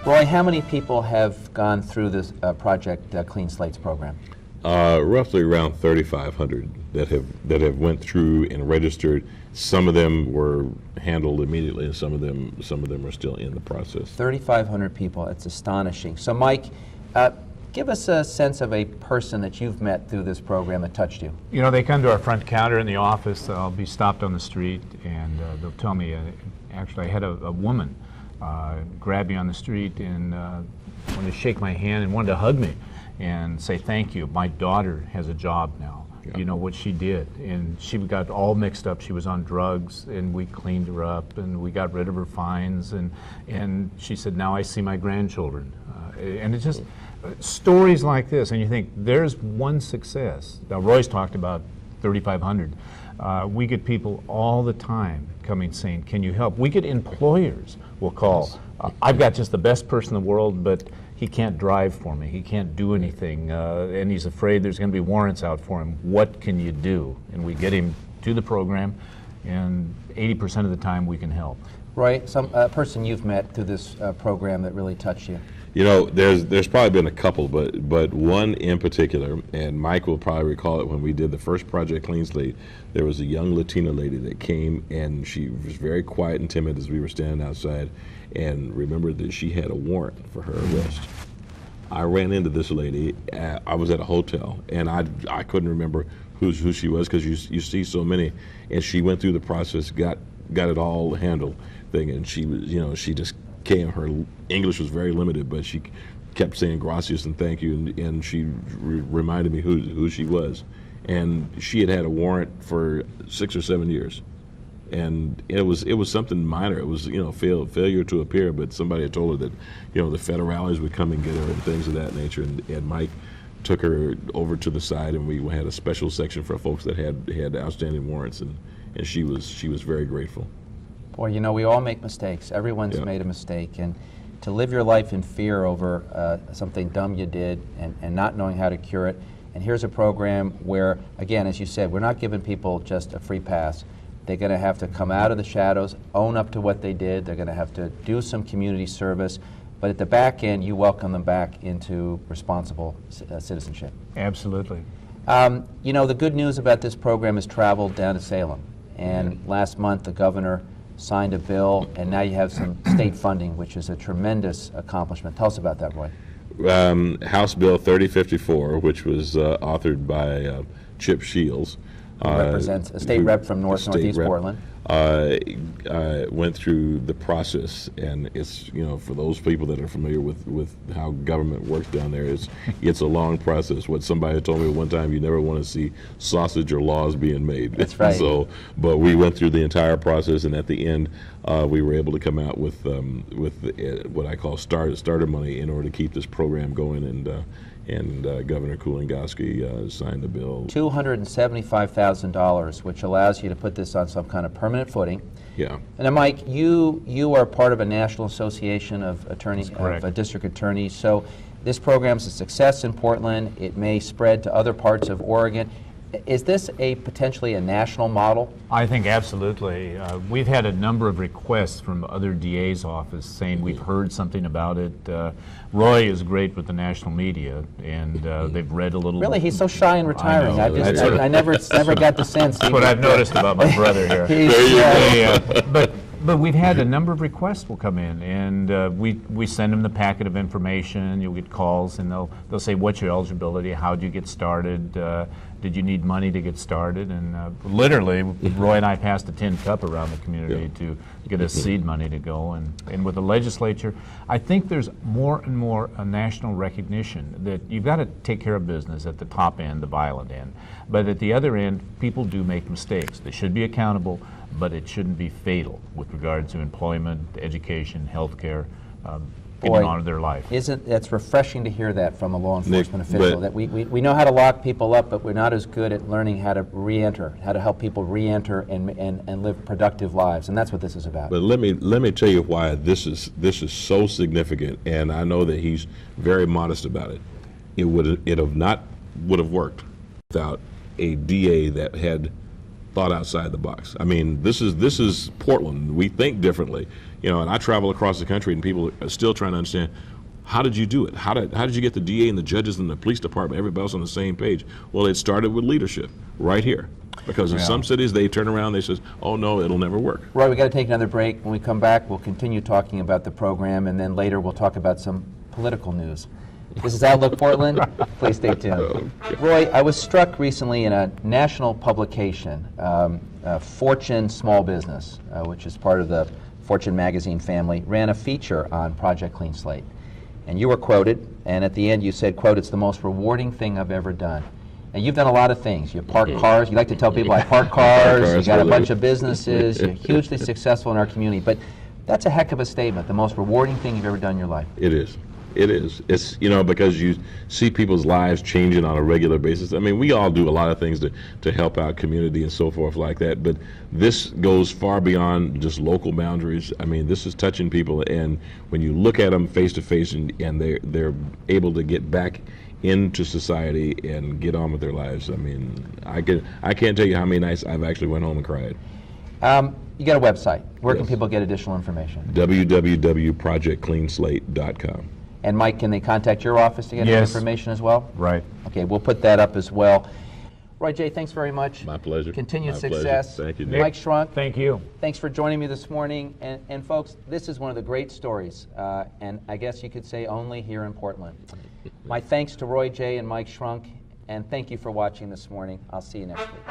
Roy, how many people have gone through this Project Clean Slates program? Roughly around 3,500 that have went through and registered. Some of them were handled immediately, and some of them are still in the process. 3,500 people. It's astonishing. So, Mike, give us a sense of a person that you've met through this program that touched you. You know, they come to our front counter in the office. I'll be stopped on the street, and they'll tell me. Actually, I had a woman grab me on the street and wanted to shake my hand and wanted to hug me and say thank you. My daughter has a job now. Yeah. You know what she did, and she got all mixed up. She was on drugs, and we cleaned her up, and we got rid of her fines, and she said, now I see my grandchildren. And it's just stories like this, and you think, there's one success. Now, Roy's talked about 3,500. We get people all the time coming saying, can you help? We get employers will call. I've got just the best person in the world, but he can't drive for me. He can't do anything, and he's afraid there's going to be warrants out for him. What can you do? And we get him to the program, and 80% of the time we can help. Roy, some person you've met through this program that really touched you? You know, there's probably been a couple, but one in particular, and Mike will probably recall it when we did the first Project Clean Slate. There was a young Latina lady that came, and she was very quiet and timid as we were standing outside, and remembered that she had a warrant for her arrest. I ran into this lady. I was at a hotel, and I couldn't remember who she was, because you see so many, and she went through the process, got it all handled thing, and she was, you know, she just came. Her English was very limited, but she kept saying gracias and thank you, and she reminded me who she was, and she had a warrant for 6 or 7 years, and it was something minor. It was, you know, failure to appear, but somebody had told her that, you know, the federales would come and get her and things of that nature, and Mike took her over to the side, and we had a special section for folks that had outstanding warrants, and she was very grateful. Boy, you know, we all make mistakes. Everyone's made a mistake, and to live your life in fear over something dumb you did and not knowing how to cure it. And here's a program where, again, as you said, we're not giving people just a free pass. They're going to have to come out of the shadows, own up to what they did. They're going to have to do some community service. But at the back end, you welcome them back into responsible citizenship. Absolutely. You know, the good news about this program has traveled down to Salem. And last month, the governor signed a bill, and now you have some state funding, which is a tremendous accomplishment. Tell us about that, Roy. House Bill 3054, which was authored by Chip Shields. Represents a state rep from Northeast Portland. Went through the process, and it's, you know, for those people that are familiar with how government works down there, it's a long process. What somebody told me one time, you never want to see sausage or laws being made. That's right. So, but we went through the entire process, and at the end, we were able to come out with what I call starter money in order to keep this program going, and Governor Kulongoski signed the bill. $275,000, which allows you to put this on some kind of permanent footing. Yeah. And then, Mike, you are part of a national association of attorneys, of district attorneys. So this program's a success in Portland. It may spread to other parts of Oregon. Is this potentially a national model? I think absolutely. We've had a number of requests from other DA's office saying we've heard something about it. Roy is great with the national media, and they've read a little. Really, he's so shy and retiring. I never got the sense. That's what I've noticed about my brother here. But we've had a number of requests will come in, and we send them the packet of information. You'll get calls, and they'll say, what's your eligibility? How do you get started? Did you need money to get started? And literally, Roy and I passed a tin cup around the community to get us seed money to go. And with the legislature, I think there's more and more a national recognition that you've got to take care of business at the top end, the violent end. But at the other end, people do make mistakes. They should be accountable, but it shouldn't be fatal with regard to employment, education, health care, getting on with their life. That's refreshing to hear that from a law enforcement official, that we know how to lock people up, but we're not as good at learning how to re-enter, how to help people re-enter and live productive lives, and that's what this is about. But let me tell you why this is so significant, and I know that he's very modest about it. It would have worked without a DA that had thought outside the box. I mean, this is Portland. We think differently. and I travel across the country, and people are still trying to understand, how did you do it? How did you get the DA and the judges and the police department, everybody else on the same page? Well, it started with leadership right here. Because in some cities, they turn around, they say, oh, no, it'll never work. Roy, we got to take another break. When we come back, we'll continue talking about the program, and then later we'll talk about some political news. This is Outlook Portland. Please stay tuned. Okay. Roy, I was struck recently in a national publication, Fortune Small Business, which is part of the Fortune magazine family, ran a feature on Project Clean Slate. And you were quoted, and at the end you said, quote, "It's the most rewarding thing I've ever done." Now, you've done a lot of things. You park cars. You like to tell people, I park cars. You got a bunch of businesses. You're hugely successful in our community. But that's a heck of a statement, the most rewarding thing you've ever done in your life. It is. It is. It's, because you see people's lives changing on a regular basis. I mean, we all do a lot of things to help out community and so forth like that, but this goes far beyond just local boundaries. I mean, this is touching people, and when you look at them face to face and they're able to get back into society and get on with their lives. I mean, I can't tell you how many nights I've actually went home and cried. You got a website. Where can people get additional information? www.projectcleanslate.com. And Mike, can they contact your office to get information as well? Right. Okay, we'll put that up as well. Roy J., thanks very much. My pleasure. Continued success. Thank you, Nick. Mike Schrunk. Thank you. Thanks for joining me this morning. And folks, this is one of the great stories, and I guess you could say only here in Portland. My thanks to Roy J. and Mike Schrunk, and thank you for watching this morning. I'll see you next week.